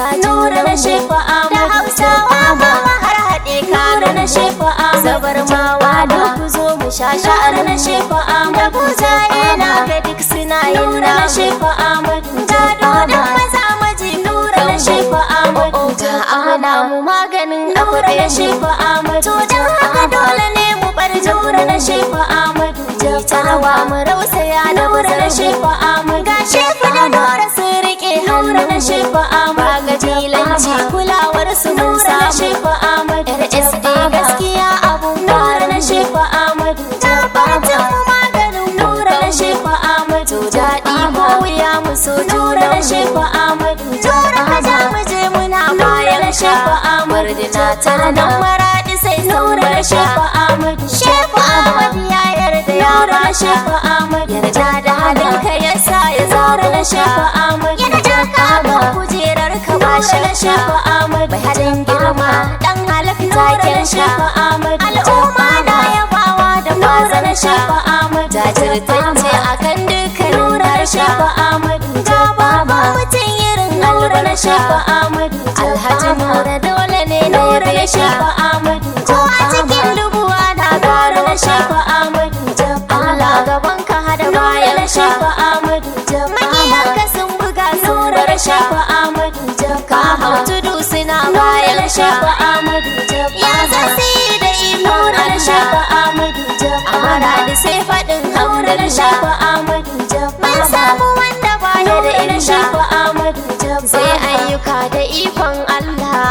Hausa nura na shefa da Hausawa ma har haɗe kano na shefa zabarmawa da ku zo mu sha sha'ar na shefa da buzaye na ga duk suna yin na shefa da dodon maza maji nura na shefa ta ana mu maganin abu da ya shefa to dan haka dole ne mu bar nura na shefa ta rawa mu rausaya da nura na shefa ga shefa da nura sun rike hannu na shefa ba gajilanci kulawar su mun samu RSD gaskiya abun nura na shefa ta fatan mu maganin nura na shefa to daɗi ko wuya mu so nura na shefa tura ka ja mu je muna bayan shefa mardina tana nan maradi sai nura na shefa shefa ya yarda yara shefa yarda da halinka yasa ya zara na shefa yarda ka ba kujerar ka ba shi na shefa bai halin girma dan halitta ken shefa al'umma na yabawa da maza na shefa jajirtance akan dukkan nura shefa ta baba mutum irin nura na shefa alhaji nura dole ne nura ya shefa ko a cikin dubuwa na gara na shefa Allah gaban ka hada baya na shefa makiyan ka sun buga nura na shefa ka hau tudu suna baya na shefa ya zasi da nura na shefa amara da sai faɗin haura na shefa mun samu wanda baya da irin shefa sai ayyuka da ikon Allah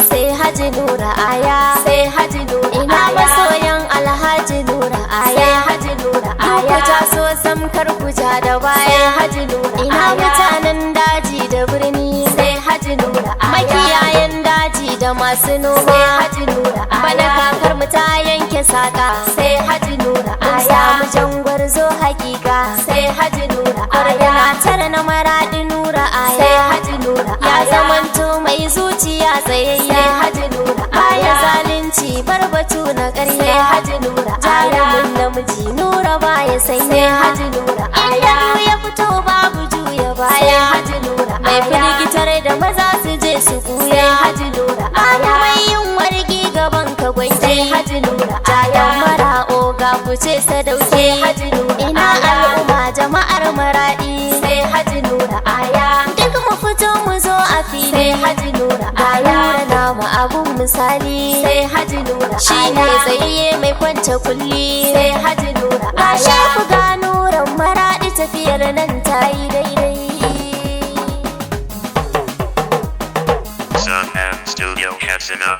sai Haji Nura Aya sai Haji Nura ina masoyan Alhaji Nura Aya sai Haji Nura Aya ta so samkar kuja da baya Haji Nura ina mutanen daji da birni sai Haji Nura Aya makiyayen daji da masu noma sai Haji Nura Aya bana kakar mu ta yanke saka sai Haji Nura Aya mu jangwar zo hakika sai Haji Nura Aya tare na maradi Nura Aya sai Haji Nura Aya ya zamanto mai zuciya tsayayya sai Haji Nura Aya zalunci barbatu na ƙarya sai Haji Nura Aya mun namiji Nura baya sai Haji Nura Aya ya fito babu juya baya sai Haji Nura Aya mai firgitar da maza su je su kuya sai Haji Nura Aya mai yin wargi gaban ka gwanke sai Haji Nura Aya mara oga fice sadauke sai Haji Nura ina al'umma jama'ar maradi sai Haji Nura Aya duk mu fito mu zo a fili sai Haji Nura Aya namu abun misali sai Haji Nura shine tsaye mai kwance kulli sai Haji Nura Aya ku ga nuran maradi tafiyar nan tayi daidai Sun and Studio Katsina.